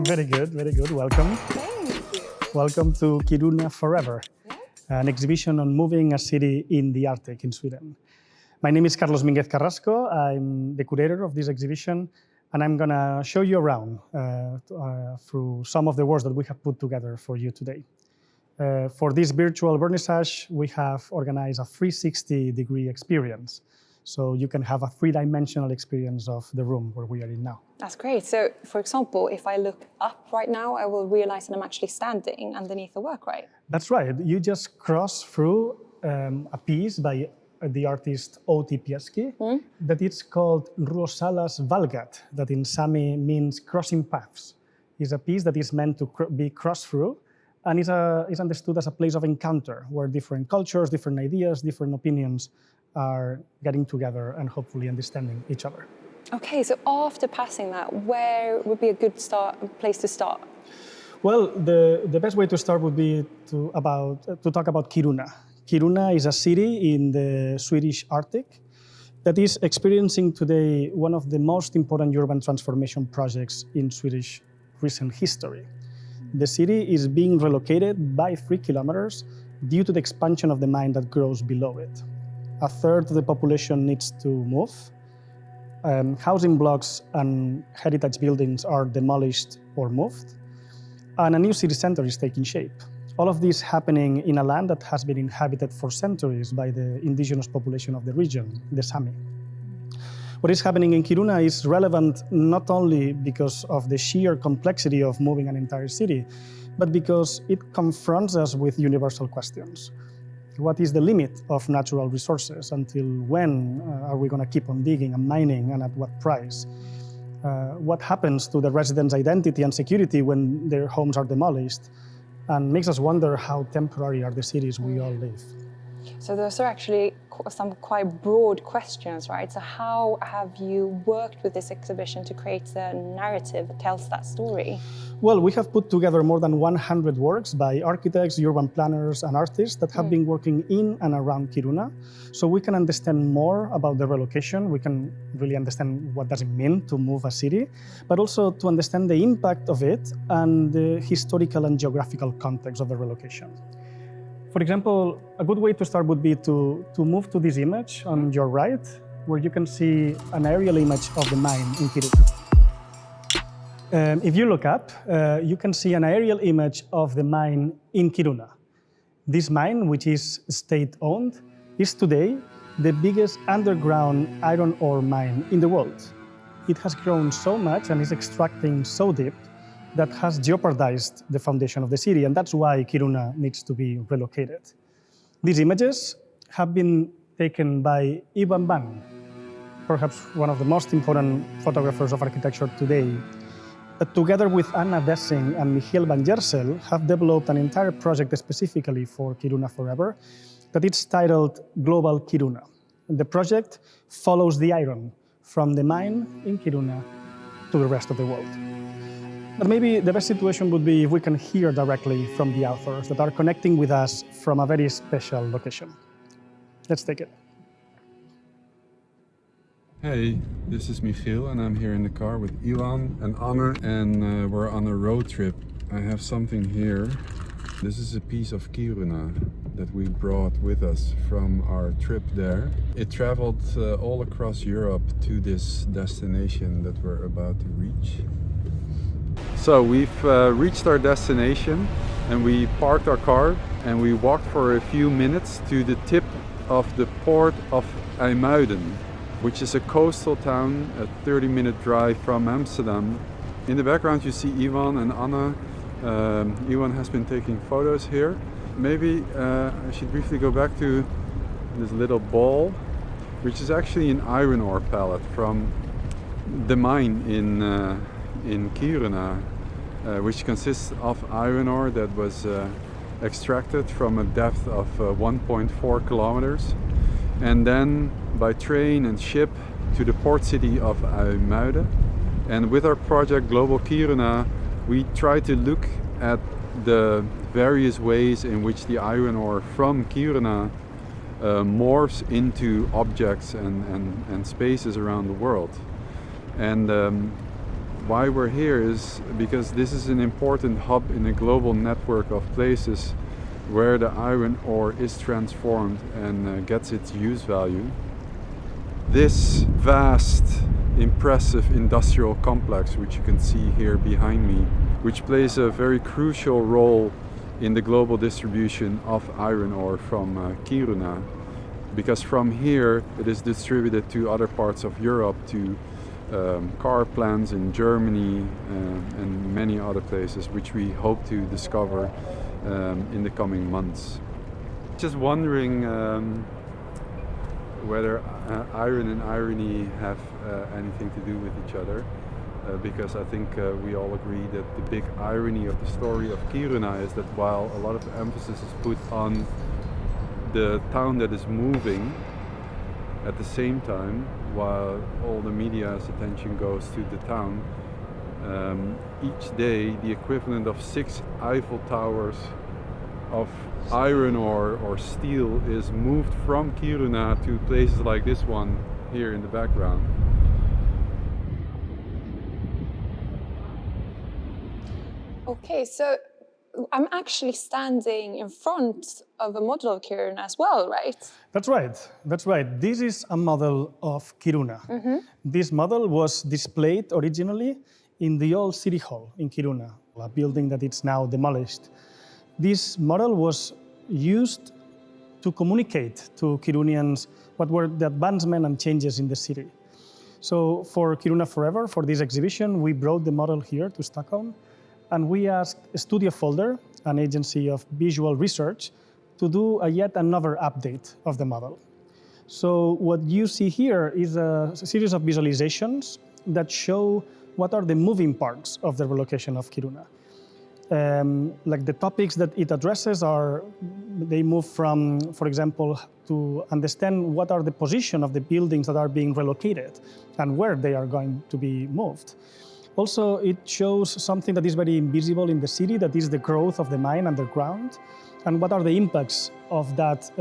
Very good, very good. Welcome. Thank you. Welcome to Kiruna Forever, an exhibition on moving a city in the Arctic in Sweden. My name is Carlos Mínguez Carrasco. I'm the curator of this exhibition, and I'm going to show you around through some of the works that we have put together for you today. For this virtual vernissage, we have organized a 360-degree experience. So you can have a three-dimensional experience of the room where we are in now. That's great. So, for example, if I look up right now, I will realize that I'm actually standing underneath the work, right? That's right. You just cross through a piece by the artist Outi Pieski that is called Ruosalas Valgat, that in Sami means crossing paths. It's a piece that is meant to be crossed through, and is understood as a place of encounter where different cultures, different ideas, different opinions are getting together and hopefully understanding each other. Okay, so after passing that, where would be a good place to start? Well, the best way to start would be to talk about Kiruna. Kiruna is a city in the Swedish Arctic that is experiencing today one of the most important urban transformation projects in Swedish recent history. The city is being relocated by 3 kilometers due to the expansion of the mine that grows below it. A third of the population needs to move. Housing blocks and heritage buildings are demolished or moved, and a new city center is taking shape. All of this happening in a land that has been inhabited for centuries by the indigenous population of the region, the Sami. What is happening in Kiruna is relevant not only because of the sheer complexity of moving an entire city, but because it confronts us with universal questions. What is the limit of natural resources? Until when are we going to keep on digging and mining, and at what price? What happens to the residents' identity and security when their homes are demolished? And makes us wonder how temporary are the cities we all live. So those are actually some quite broad questions, right? So how have you worked with this exhibition to create a narrative that tells that story? Well, we have put together more than 100 works by architects, urban planners, and artists that have been working in and around Kiruna. So we can understand more about the relocation. We can really understand what does it mean to move a city, but also to understand the impact of it and the historical and geographical context of the relocation. For example, a good way to start would be to move to this image on your right, where you can see an aerial image of the mine in Kiruna. If you look up, you can see an aerial image of the mine in Kiruna. This mine, which is state-owned, is today the biggest underground iron ore mine in the world. It has grown so much and is extracting so deep that has jeopardized the foundation of the city, and that's why Kiruna needs to be relocated. These images have been taken by Ivan Ban, perhaps one of the most important photographers of architecture today. Together with Anna Dessing and Michiel van Jersel, have developed an entire project specifically for Kiruna Forever that is titled Global Kiruna. The project follows the iron from the mine in Kiruna to the rest of the world. But maybe the best situation would be if we can hear directly from the authors that are connecting with us from a very special location. Let's take it. Hey, this is Michiel and I'm here in the car with Ilan and Anna, and we're on a road trip. I have something here. This is a piece of Kiruna that we brought with us from our trip there. It traveled all across Europe to this destination that we're about to reach. So we've reached our destination and we parked our car and we walked for a few minutes to the tip of the port of IJmuiden, which is a coastal town, a 30-minute drive from Amsterdam. In the background you see Ivan and Anna. Ivan has been taking photos here. Maybe I should briefly go back to this little ball, which is actually an iron ore pellet from the mine in Kiruna, which consists of iron ore that was extracted from a depth of 1.4 kilometers and then by train and ship to the port city of IJmuiden. And with our project Global Kiruna, we try to look at the various ways in which the iron ore from Kiruna morphs into objects and spaces around the world. And Why we're here is because this is an important hub in a global network of places where the iron ore is transformed and gets its use value. This vast, impressive industrial complex, which you can see here behind me, which plays a very crucial role in the global distribution of iron ore from Kiruna, because from here it is distributed to other parts of Europe, to car plants in Germany and many other places, which we hope to discover in the coming months. Just wondering whether iron and irony have anything to do with each other, because I think we all agree that the big irony of the story of Kiruna is that while a lot of emphasis is put on the town that is moving, at the same time, while all the media's attention goes to the town, each day the equivalent of 6 Eiffel Towers of iron ore or steel is moved from Kiruna to places like this one here in the background. Okay, so I'm actually standing in front of a model of Kiruna as well, right? That's right. That's right. This is a model of Kiruna. This model was displayed originally in the old city hall in Kiruna, a building that is now demolished. This model was used to communicate to Kirunians what were the advancement and changes in the city. So for Kiruna Forever, for this exhibition, we brought the model here to Stockholm, and we asked Studio Folder, an agency of visual research, to do yet another update of the model. So what you see here is a series of visualizations that show what are the moving parts of the relocation of Kiruna. Like the topics that it addresses are, they move from, for example, to understand what are the position of the buildings that are being relocated and where they are going to be moved. Also, it shows something that is very invisible in the city, that is the growth of the mine underground, and what are the impacts of that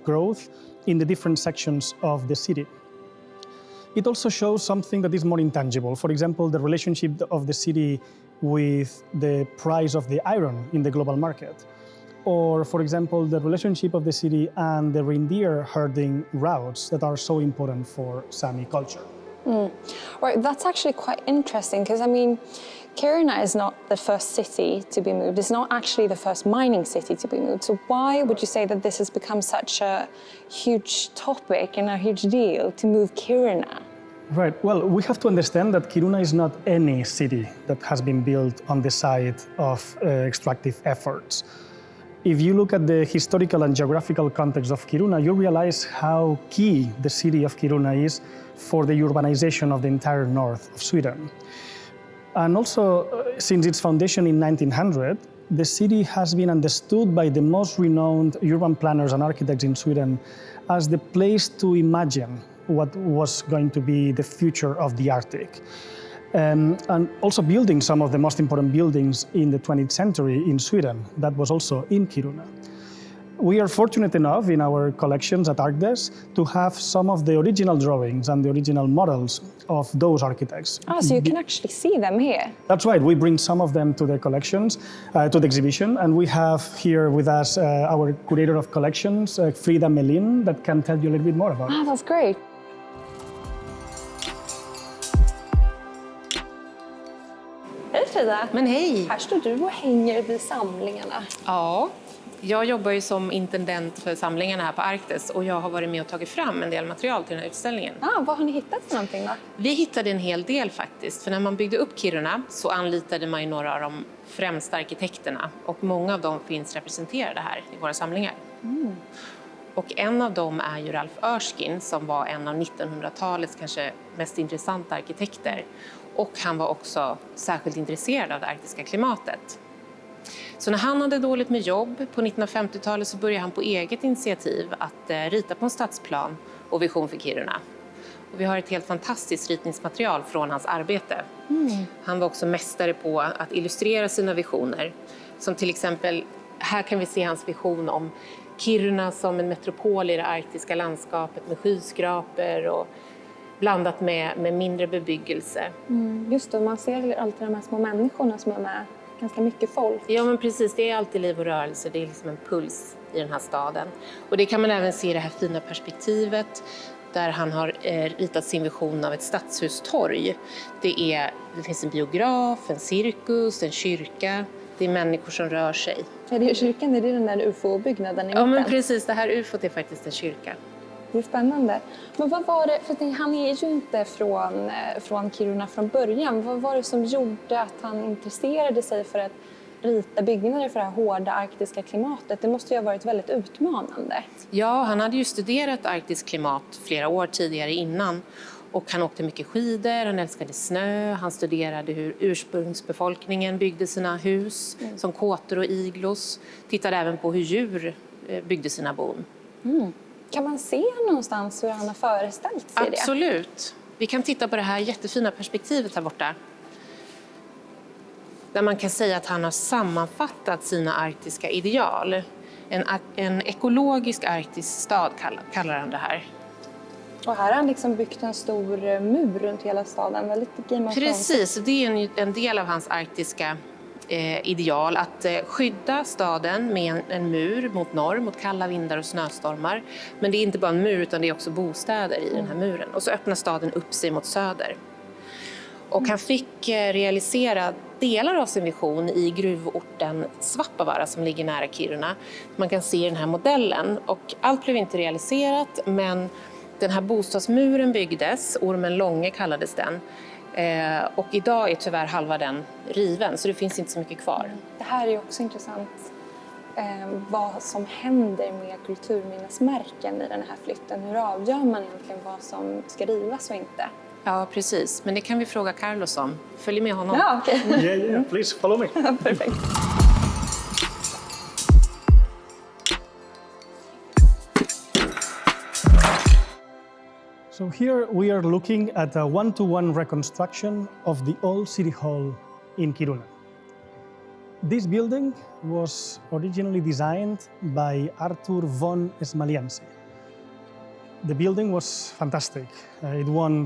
growth in the different sections of the city. It also shows something that is more intangible. For example, the relationship of the city with the price of the iron in the global market. Or, for example, the relationship of the city and the reindeer herding routes that are so important for Sami culture. Right, that's actually quite interesting, because I mean, Kiruna is not the first city to be moved. It's not actually the first mining city to be moved. So why would you say that this has become such a huge topic and a huge deal to move Kiruna? Right. Well, we have to understand that Kiruna is not any city that has been built on the site of extractive efforts. If you look at the historical and geographical context of Kiruna, you realize how key the city of Kiruna is for the urbanization of the entire north of Sweden. And also, since its foundation in 1900, the city has been understood by the most renowned urban planners and architects in Sweden as the place to imagine what was going to be the future of the Arctic. And also building some of the most important buildings in the 20th century in Sweden, that was also in Kiruna. We are fortunate enough in our collections at ArcDes to have some of the original drawings and the original models of those architects. Ah, so you can actually see them here? That's right. We bring some of them to the collections, to the exhibition, and we have here with us our curator of collections, Frida Melin, that can tell you a little bit more about it. Ah, that's great. Hej Frida! Men hej! Här står du och hänger vid samlingarna. Ja, jag jobbar ju som intendent för samlingarna här på ArcDes och jag har varit med och tagit fram en del material till den här utställningen. Ah, vad har ni hittat för någonting då? Vi hittade en hel del faktiskt, för när man byggde upp Kiruna så anlitade man ju några av de främsta arkitekterna och många av dem finns representerade här i våra samlingar. Och en av dem är ju Ralph Erskine som var en av 1900-talets kanske mest intressanta arkitekter. Och han var också särskilt intresserad av det arktiska klimatet. Så när han hade dåligt med jobb på 1950-talet så började han på eget initiativ att rita på en stadsplan och vision för Kiruna. Och vi har ett helt fantastiskt ritningsmaterial från hans arbete. Han var också mästare på att illustrera sina visioner. Som till exempel, här kan vi se hans vision om Kiruna som en metropol i det arktiska landskapet med skyskrapor och blandat med mindre bebyggelse. Just det, man ser alltid de här små människorna som är med. Ganska mycket folk. Ja, men precis. Det är alltid liv och rörelse. Det är liksom en puls i den här staden. Och det kan man även se i det här fina perspektivet där han har ritat sin vision av ett stadshustorg. Det finns en biograf, en cirkus, en kyrka. Det är människor som rör sig. Är det kyrkan? Är det den där UFO-byggnaden i mitten? Ja, men precis. Det här UFOt är faktiskt en kyrka. Det är spännande. Men vad var det, för han är ju inte från Kiruna från början. Vad var det som gjorde att han intresserade sig för att rita byggnader för det här hårda arktiska klimatet? Det måste ju ha varit väldigt utmanande. Ja, han hade ju studerat arktiskt klimat flera år tidigare innan. Och han åkte mycket skidor, han älskade snö, han studerade hur ursprungsbefolkningen byggde sina hus som kåtor och iglos. Tittade även på hur djur byggde sina bon. Kan man se någonstans hur han har föreställt sig det? Absolut. Vi kan titta på det här jättefina perspektivet här borta. Där man kan säga att han har sammanfattat sina arktiska ideal. En ekologisk arktisk stad kallar han det här. Och här har han liksom byggt en stor mur runt hela staden. Väldigt Game of Thrones. Precis, det är en del av hans arktiska ideal. Att skydda staden med en mur mot norr, mot kalla vindar och snöstormar. Men det är inte bara en mur utan det är också bostäder i den här muren. Och så öppnar staden upp sig mot söder. Och han fick realisera delar av sin vision i gruvorten Svappavaara som ligger nära Kiruna. Man kan se den här modellen. Och allt blev inte realiserat, men den här bostadsmuren byggdes, Ormen Långe kallades den. Och idag är tyvärr halva den riven, så det finns inte så mycket kvar. Det här är ju också intressant. Vad som händer med kulturminnesmärken i den här flytten. Hur avgör man egentligen vad som ska rivas och inte? Ja, precis. Men det kan vi fråga Carlos om. Följ med honom. Ja, okej. Yeah, please follow me. Perfekt. So here we are looking at a one-to-one reconstruction of the old city hall in Kiruna. This building was originally designed by Arthur von Smaliansi. The building was fantastic. It won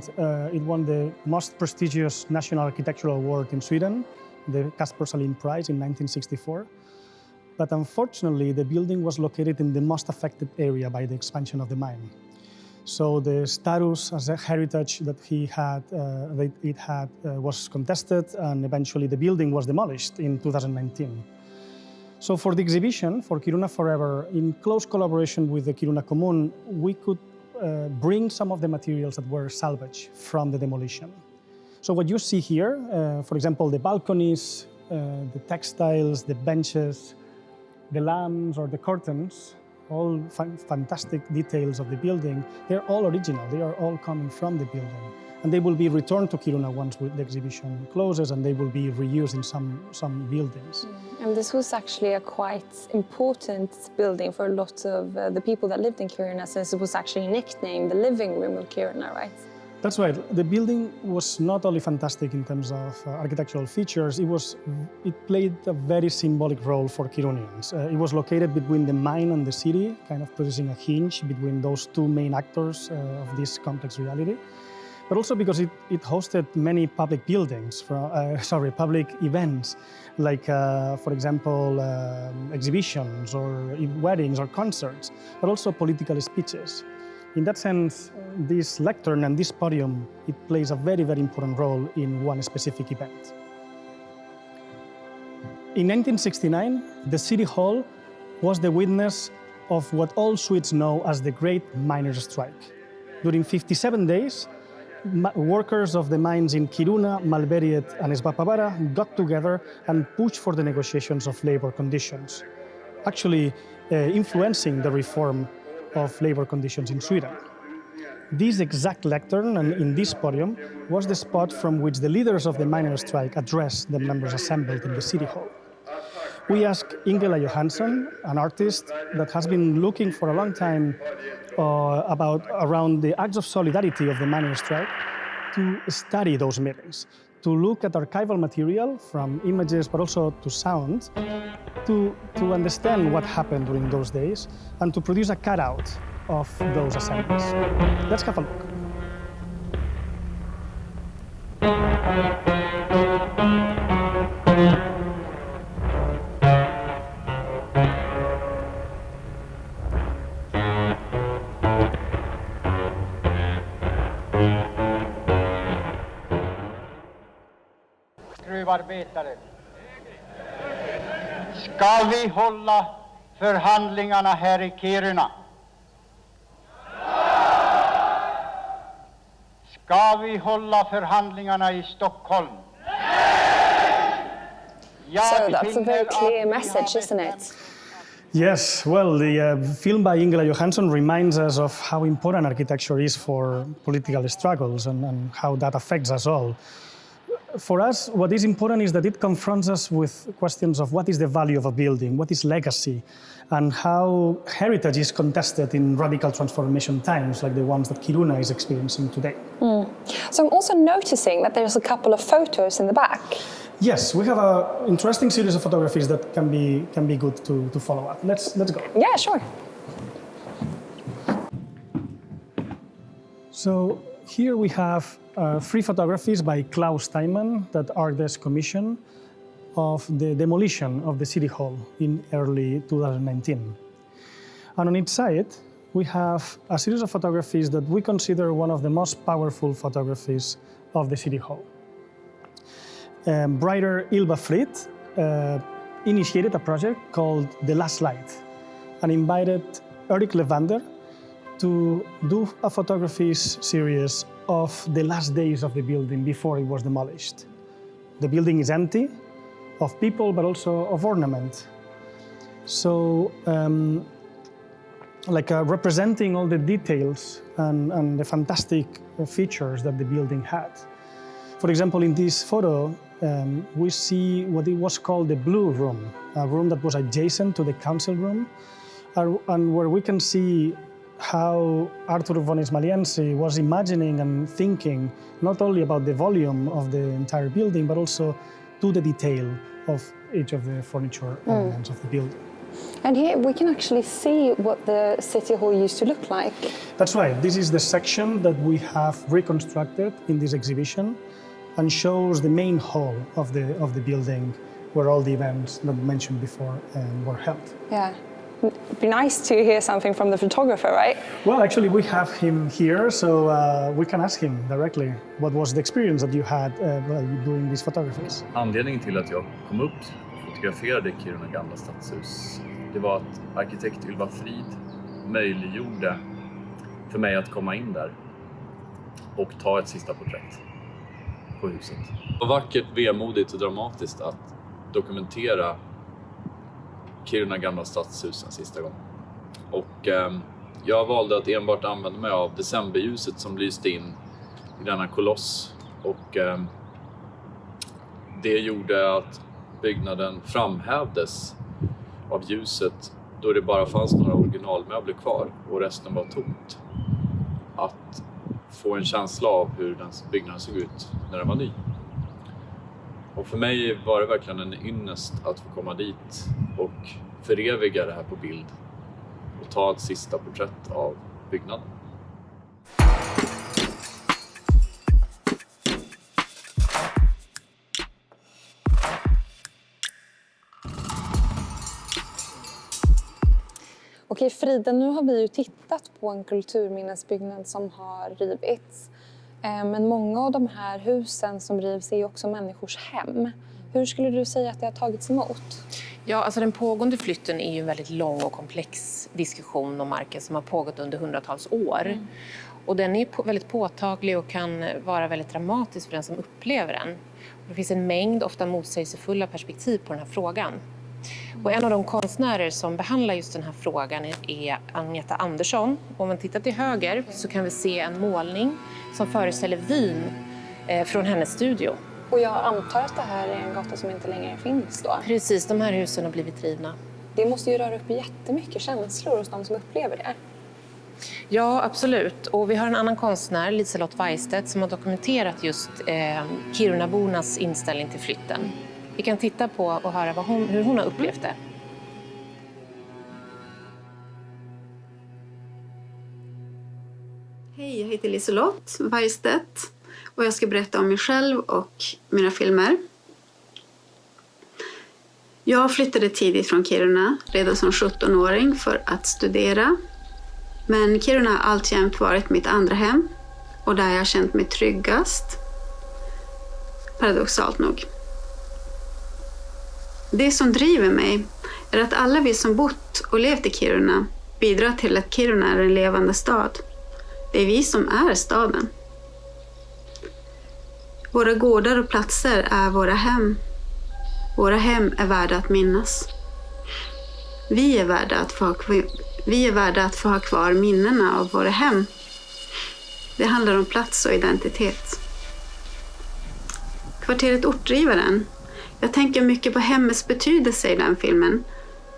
the most prestigious national architectural award in Sweden, the Kasper Sahlin Prize in 1964. But unfortunately, the building was located in the most affected area by the expansion of the mine. So the status as a heritage that it had was contested, and eventually the building was demolished in 2019. So for the exhibition, for Kiruna Forever, in close collaboration with the Kiruna Kommun, we could bring some of the materials that were salvaged from the demolition. So what you see here, for example, the balconies, the textiles, the benches, the lamps or the curtains, all fantastic details of the building, they're all original. They are all coming from the building. And they will be returned to Kiruna once the exhibition closes, and they will be reused in some buildings. And this was actually a quite important building for a lot of the people that lived in Kiruna, since it was actually nicknamed the living room of Kiruna, right? That's right. The building was not only fantastic in terms of architectural features, it played a very symbolic role for Kirunians. It was located between the mine and the city, kind of producing a hinge between those two main actors of this complex reality. But also because it hosted many public buildings, public events, like, for example, exhibitions or weddings or concerts, but also political speeches. In that sense, this lectern and this podium, it plays a very, very important role in one specific event. In 1969, the City Hall was the witness of what all Swedes know as the Great Miners' Strike. During 57 days, workers of the mines in Kiruna, Malmberget, and Svappavaara got together and pushed for the negotiations of labor conditions, actually influencing the reform of labor conditions in Sweden. This exact lectern and in this podium was the spot from which the leaders of the miners' strike addressed the members assembled in the City Hall. We asked Ingela Johansson, an artist that has been looking for a long time around the acts of solidarity of the miners' strike, to study those meetings, to look at archival material from images but also to sound, to understand what happened during those days, and to produce a cutout of those assemblies. Let's have a look. gruvarbetare. Ska vi hålla förhandlingarna här i Kiruna? Ska vi hålla förhandlingarna i Stockholm? So that's a very clear message, isn't it? Yes, well, the film by Ingela Johansson reminds us of how important architecture is for political struggles and how that affects us all. For us, what is important is that it confronts us with questions of what is the value of a building, what is legacy, and how heritage is contested in radical transformation times like the ones that Kiruna is experiencing today. So I'm also noticing that there's a couple of photos in the back. Yes, we have an interesting series of photographies that can be good to follow up. Let's go. Yeah, sure. So here we have 3 photographies by Klaus Steinmann that Ardes commissioned of the demolition of the City Hall in early 2019. And on each side, we have a series of photographies that we consider one of the most powerful photographies of the City Hall. Writer Ylva Fritt initiated a project called The Last Light and invited Eric Levander to do a photography series of the last days of the building before it was demolished. The building is empty of people, but also of ornament. So, representing all the details and the fantastic features that the building had. For example, in this photo, we see what it was called the Blue Room, a room that was adjacent to the council room, and where we can see how Arthur von Ismaliensi was imagining and thinking not only about the volume of the entire building, but also to the detail of each of the furniture elements of the building. And here we can actually see what the City Hall used to look like. That's right. This is the section that we have reconstructed in this exhibition and shows the main hall of the building where all the events that we mentioned before were held. Yeah. It'd be nice to hear something from the photographer, right? Well, actually, we have him here, so we can ask him directly. What was the experience that you had doing these photographies? Anledningen till att jag kom upp och fotograferade Kiruna gamla stadshus, det var att arkitekt Ylva Frid möjliggjorde för mig att komma in där och ta ett sista porträtt på huset. Det var vackert, vemodigt och dramatiskt att dokumentera Kiruna gamla stadshus en sista gång. Och jag valde att enbart använda mig av decemberljuset som lyste in i denna koloss. Och det gjorde att byggnaden framhävdes av ljuset då det bara fanns några originalmöbler kvar och resten var tomt. Att få en känsla av hur den byggnaden såg ut när den var ny. Och för mig var det verkligen en ynnest att få komma dit och föreviga det här på bild och ta ett sista porträtt av byggnaden. Okej, Frida, nu har vi ju tittat på en kulturminnesbyggnad som har rivits. Men många av de här husen som rivs är ju också människors hem. Hur skulle du säga att det har tagits emot? Ja, alltså den pågående flytten är ju en väldigt lång och komplex diskussion om marken som har pågått under hundratals år. Och den är väldigt påtaglig och kan vara väldigt dramatisk för den som upplever den. Det finns en mängd, ofta motsägelsefulla perspektiv på den här frågan. Och en av de konstnärer som behandlar just den här frågan är Agneta Andersson. Om man tittar till höger så kan vi se en målning som föreställer Wien från hennes studio. Och jag antar att det här är en gata som inte längre finns då? Precis, de här husen har blivit rivna. Det måste ju röra upp jättemycket känslor hos de som upplever det. Ja, absolut. Och vi har en annan konstnär, Liselott Weistedt, som har dokumenterat just Kirunabornas inställning till flytten. Vi kan titta på och höra hur hon har upplevt det. Hej, jag heter Liselott Weistedt och jag ska berätta om mig själv och mina filmer. Jag flyttade tidigt från Kiruna, redan som 17-åring för att studera. Men Kiruna har alltjämt varit mitt andra hem och där jag har känt mig tryggast. Paradoxalt nog. Det som driver mig är att alla vi som bott och levt i Kiruna bidrar till att Kiruna är en levande stad. Det är vi som är staden. Våra gårdar och platser är våra hem. Våra hem är värda att minnas. Vi är värda att få ha kvar minnena av våra hem. Det handlar om plats och identitet. Kvarteret Ortdrivaren. Jag tänker mycket på hemmets betydelse i den filmen.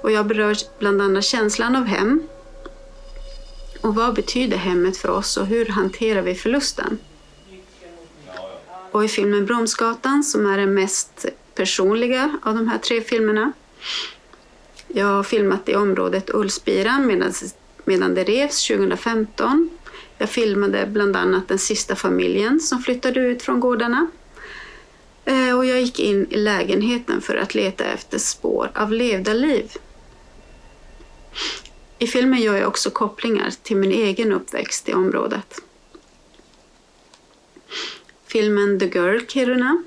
Och jag berör bland annat känslan av hem. Och vad betyder hemmet för oss och hur hanterar vi förlusten? Och i filmen Bromsgatan, som är den mest personliga av de här 3 filmerna. Jag har filmat i området Ullspiran medan det revs 2015. Jag filmade bland annat den sista familjen som flyttade ut från gårdarna. Och jag gick in i lägenheten för att leta efter spår av levda liv. I filmen gör jag också kopplingar till min egen uppväxt i området. Filmen The Girl Kiruna.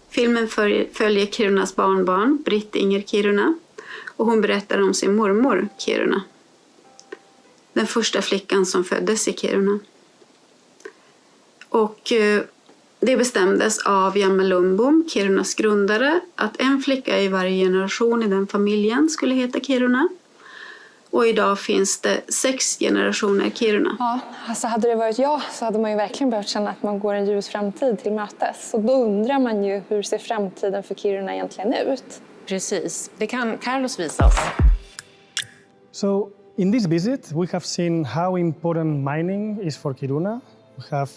Filmen följer Kirunas barnbarn, Britt Inger Kiruna. Och hon berättar om sin mormor Kiruna. Den första flickan som föddes i Kiruna. Och det bestämdes av Hjalmar Lundbom, Kirunas grundare, att en flicka i varje generation i den familjen skulle heta Kiruna. Och idag finns det 6 generationer Kiruna. Ja, alltså hade det varit jag så hade man ju verkligen börjat känna att man går en ljus framtid till mötes. Och då undrar man ju, hur ser framtiden för Kiruna egentligen ut? Precis, det kan Carlos visa oss. So in this visit, we have seen how important mining is for Kiruna. We have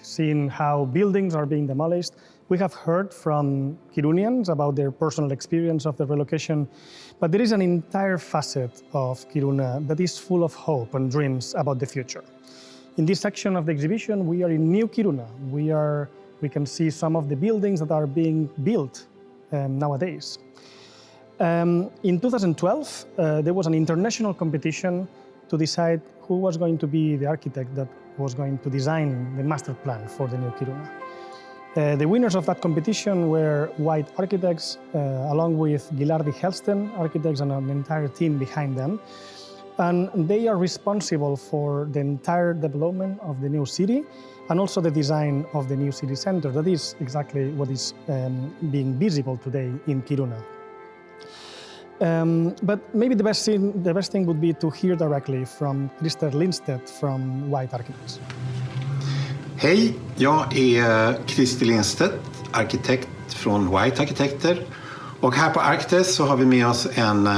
seen how buildings are being demolished. We have heard from Kirunians about their personal experience of the relocation, but there is an entire facet of Kiruna that is full of hope and dreams about the future. In this section of the exhibition, we are in New Kiruna. We can see some of the buildings that are being built nowadays. In 2012, there was an international competition to decide who was going to be the architect that was going to design the master plan for the New Kiruna. The winners of that competition were white architects, along with Gilardi Helsten architects and an entire team behind them. And they are responsible for the entire development of the new city and also the design of the new city center. That is exactly what is being visible today in Kiruna. But maybe the best thing would be to hear directly from Christer Lindstedt from White Architects. Hej, jag är Christer Lindstedt, arkitekt från White Arkitekter. Och här på Arkites så har vi med oss en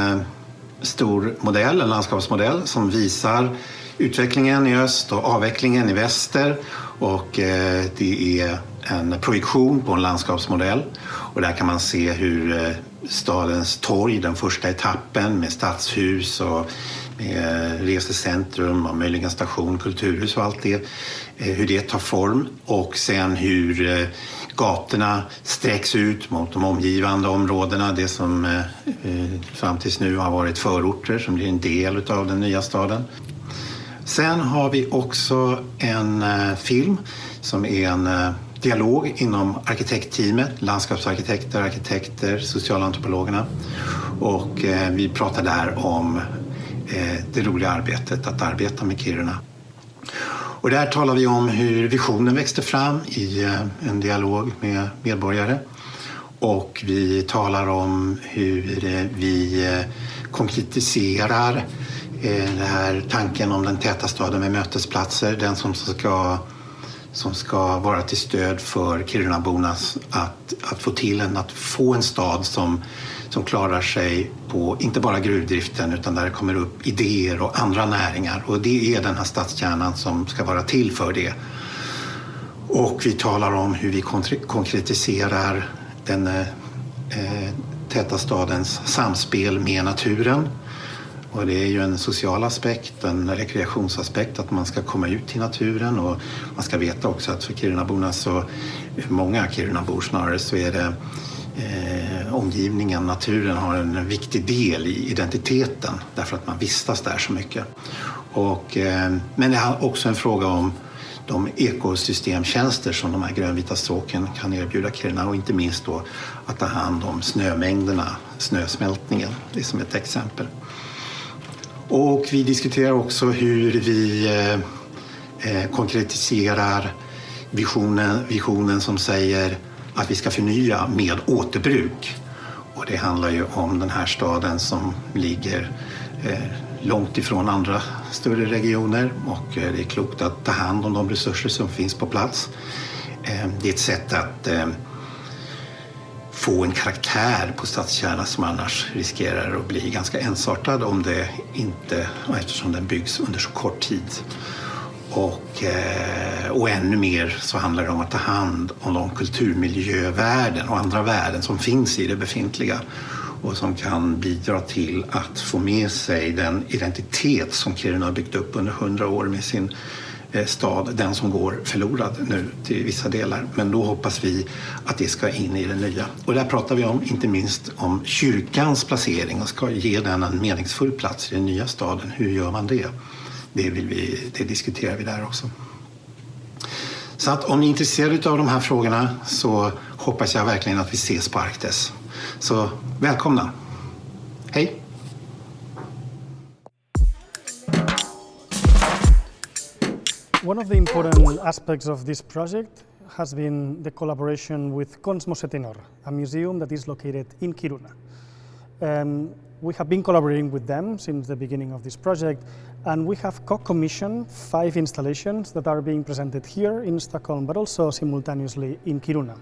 stor modell, en landskapsmodell som visar utvecklingen i öst och avvecklingen i väster. Och det är en projektion på en landskapsmodell. Och där kan man se hur stadens torg, den första etappen med stadshus och med resecentrum och möjligen station, kulturhus och allt det, hur det tar form. Och sen hur gatorna sträcks ut mot de omgivande områdena, det som fram tills nu har varit förorter som blir en del av den nya staden. Sen har vi också en film som är en dialog inom arkitektteamet, landskapsarkitekter, arkitekter, socialantropologerna. Och vi pratar där om det roliga arbetet att arbeta med Kiruna. Och där talar vi om hur visionen växte fram i en dialog med medborgare. Och vi talar om hur vi konkretiserar den här tanken om den täta staden med mötesplatser. Den som ska vara till stöd för Kirunaborna att få en stad som klarar sig på inte bara gruvdriften utan där det kommer upp idéer och andra näringar. Och det är den här stadskärnan som ska vara till för det. Och vi talar om hur vi konkretiserar den täta stadens samspel med naturen. Och det är ju en social aspekt, en rekreationsaspekt att man ska komma ut i naturen. Och man ska veta också att för Kirunaborna, så många Kirunabor snarare, så är det omgivningen, naturen har en viktig del i identiteten därför att man vistas där så mycket. Men det är också en fråga om de ekosystemtjänster som de här grönvita stråken kan erbjuda Kiruna och inte minst då att ta hand om snömängderna, snösmältningen, det är som ett exempel. Och vi diskuterar också hur vi konkretiserar visionen som säger att vi ska förnya med återbruk. Och det handlar ju om den här staden som ligger långt ifrån andra större regioner och det är klokt att ta hand om de resurser som finns på plats. Det är ett sätt att få en karaktär på stadskärnan som annars riskerar att bli ganska ensartad om det inte, eftersom den byggs under så kort tid. Och ännu mer så handlar det om att ta hand om de kulturmiljövärden och andra värden som finns i det befintliga och som kan bidra till att få med sig den identitet som Kiruna har byggt upp under 100 år med sin stad, den som går förlorad nu till vissa delar. Men då hoppas vi att det ska in i det nya. Och där pratar vi om, inte minst om kyrkans placering och ska ge den en meningsfull plats i den nya staden. Hur gör man det? Det diskuterar vi där också. Så att om ni är intresserade av de här frågorna så hoppas jag verkligen att vi ses på Arktis. Så välkomna. Hej! One of the important aspects of this project has been the collaboration with Cosmos Etenor, a museum that is located in Kiruna. We have been collaborating with them since the beginning of this project, and we have co-commissioned 5 installations that are being presented here in Stockholm, but also simultaneously in Kiruna.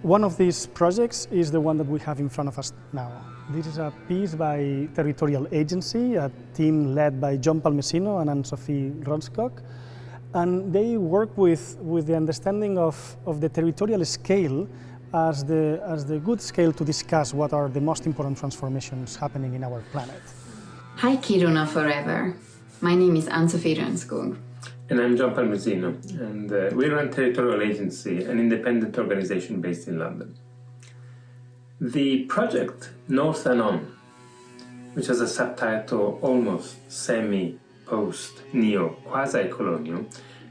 One of these projects is the one that we have in front of us now. This is a piece by Territorial Agency, a team led by John Palmesino and Anne-Sophie Ronskog. And they work with the understanding of the territorial scale as the good scale to discuss what are the most important transformations happening in our planet. Hi Kiruna Forever. My name is Anne-Sophie Ronskog. And I'm John Palmesino, and we run Territorial Agency, an independent organization based in London. The project North and On, which has a subtitle almost semi-post-neo-quasi-colonial,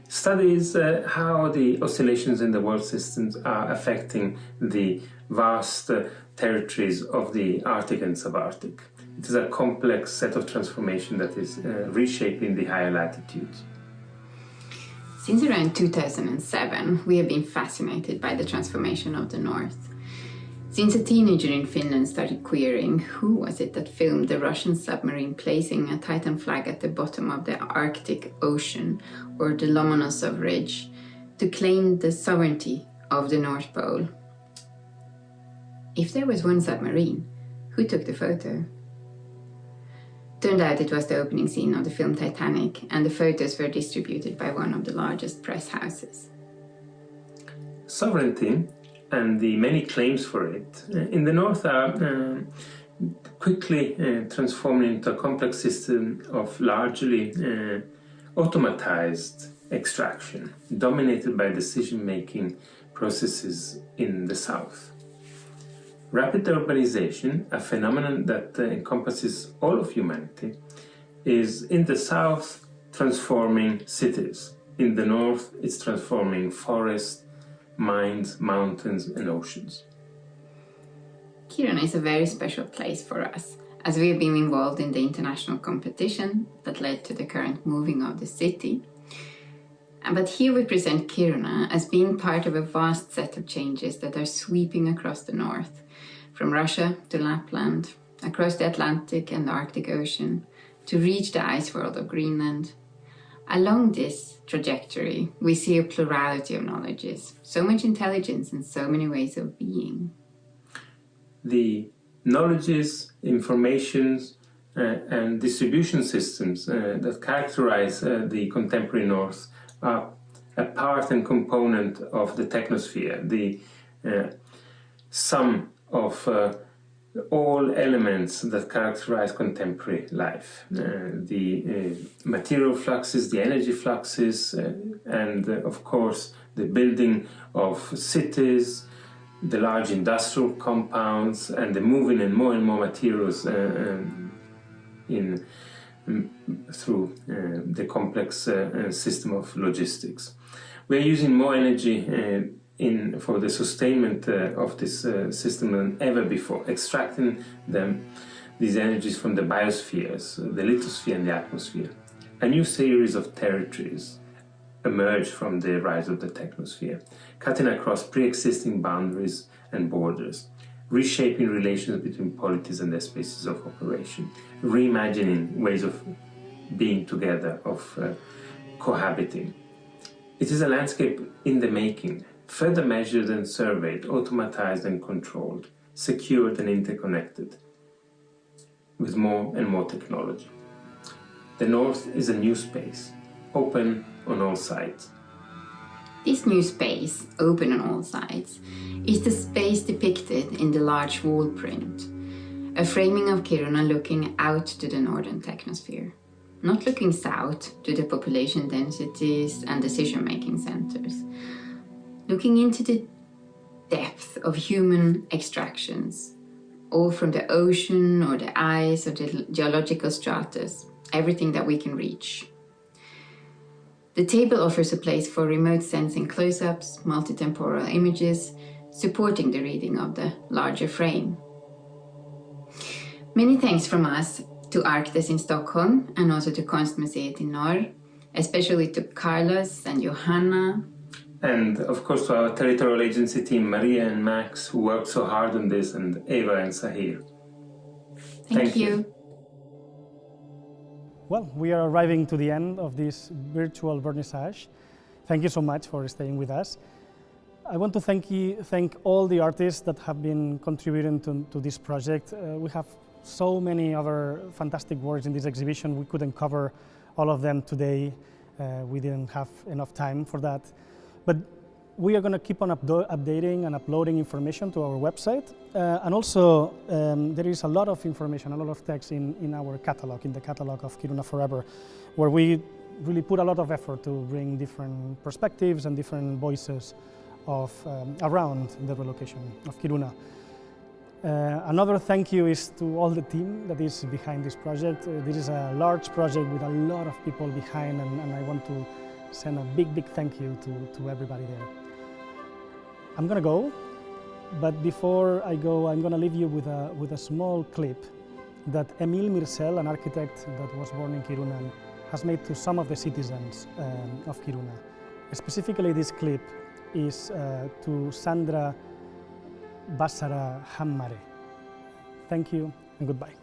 studies how the oscillations in the world systems are affecting the vast territories of the Arctic and subarctic. It is a complex set of transformation that is reshaping the higher latitudes. Since around 2007, we have been fascinated by the transformation of the North. Since a teenager in Finland started querying who was it that filmed the Russian submarine placing a Titan flag at the bottom of the Arctic Ocean or the Lomonosov Ridge to claim the sovereignty of the North Pole. If there was one submarine, who took the photo? Turned out it was the opening scene of the film Titanic, and the photos were distributed by one of the largest press houses. Sovereignty and the many claims for it in the North are quickly transforming into a complex system of largely automatized extraction, dominated by decision-making processes in the South. Rapid urbanization, a phenomenon that encompasses all of humanity, is in the South transforming cities. In the North, it's transforming forests, mines, mountains, and oceans. Kiruna is a very special place for us, as we have been involved in the international competition that led to the current moving of the city. But here we present Kiruna as being part of a vast set of changes that are sweeping across the north, from Russia to Lapland, across the Atlantic and the Arctic Ocean, to reach the ice world of Greenland. Along this trajectory, we see a plurality of knowledges, so much intelligence and so many ways of being. The knowledges, informations, and distribution systems that characterize the contemporary North are a part and component of the technosphere, the sum of all elements that characterize contemporary life. The material fluxes, the energy fluxes, and of course the building of cities, the large industrial compounds, and the moving and more materials in through the complex system of logistics. We are using more energy for the sustainment of this system than ever before, extracting these energies from the biospheres, the lithosphere and the atmosphere. A new series of territories emerge from the rise of the technosphere, cutting across pre-existing boundaries and borders, reshaping relations between polities and their spaces of operation, reimagining ways of being together, of cohabiting. It is a landscape in the making, further measured and surveyed, automatized and controlled, secured and interconnected, with more and more technology. The North is a new space, open on all sides. This new space, open on all sides, is the space depicted in the large wall print, a framing of Kiruna looking out to the northern technosphere, not looking south to the population densities and decision-making centers, looking into the depth of human extractions, all from the ocean or the ice or the geological stratus, everything that we can reach. The table offers a place for remote sensing close-ups, multitemporal images, supporting the reading of the larger frame. Many thanks from us to Arktis in Stockholm and also to Konstmuseet in Norr, especially to Carlos and Johanna. And of course to our territorial agency team, Maria and Max, who worked so hard on this, and Eva and Sahir. Thank you. Well, we are arriving to the end of this virtual vernissage. Thank you so much for staying with us. I want to thank all the artists that have been contributing to this project. We have so many other fantastic works in this exhibition. We couldn't cover all of them today. We didn't have enough time for that. But we are going to keep on updating and uploading information to our website. And also, there is a lot of information, a lot of text in our catalog, in the catalog of Kiruna Forever, where we really put a lot of effort to bring different perspectives and different voices of around the relocation of Kiruna. Another thank you is to all the team that is behind this project. This is a large project with a lot of people behind, and I want to send a big thank you to everybody there. I'm gonna go, but before I go, I'm gonna leave you with a small clip that Emil Mircel, an architect that was born in Kiruna, has made to some of the citizens of Kiruna. Specifically, this clip is to Sandra Basara Hammare. Thank you and goodbye.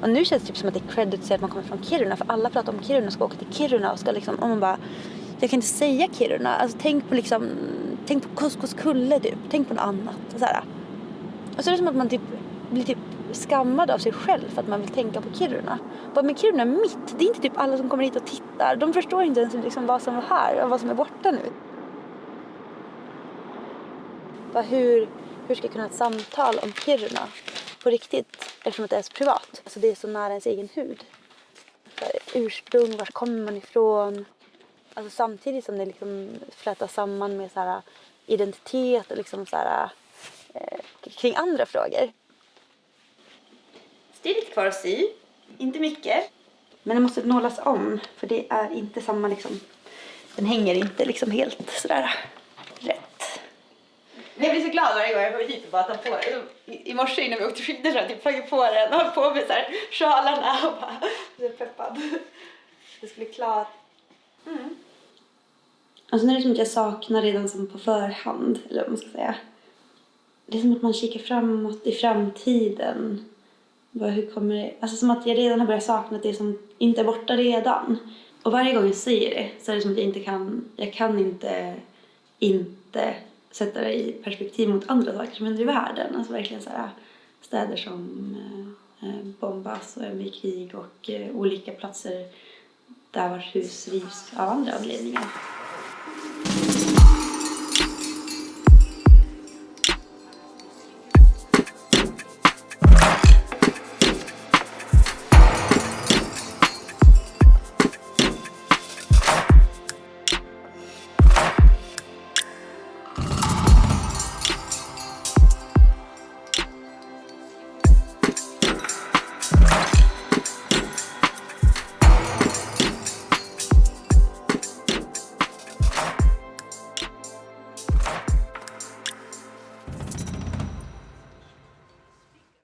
Och nu känns det typ som att det är cred att säga att man kommer från Kiruna, för alla pratar om Kiruna, ska åka till Kiruna och ska liksom, om man bara, jag kan inte säga Kiruna, alltså tänk på Koskoskulle typ, tänk på något annat och så här. Och så är det som att man typ blir typ skammad av sig själv för att man vill tänka på Kiruna. Men Kiruna är mitt, det är inte typ alla som kommer hit och tittar, de förstår inte ens liksom vad som var här och vad som är borta nu. Hur ska jag kunna ha ett samtal om Kiruna på riktigt, eftersom att det är så privat? Alltså det är så nära ens egen hud. Ursprung, var kommer man ifrån? Alltså samtidigt som det liksom flätas samman med så här identitet och liksom så här, kring andra frågor. Så det är lite kvar att sy, inte mycket. Men det måste nålas om, för det är inte samma liksom, den hänger inte liksom helt sådär rätt. Jag blir så glad varje gång jag kommer hit och bara tar på den. I morse innan vi åkte skidor så jag typ tagit på den och höll på med så här sjalarna och bara så peppad. Det skulle bli klart. Alltså när det är som att jag saknar redan som på förhand, eller vad man ska säga. Det är som att man kikar framåt i framtiden. Bara hur kommer det? Alltså som att jag redan har börjat sakna det som inte är borta redan. Och varje gång jag säger det så är det som att jag kan inte sätta det i perspektiv mot andra saker som händer i världen. Alltså verkligen så här städer som bombas och är med krig och olika platser där vars hus rivs av andra anledningar.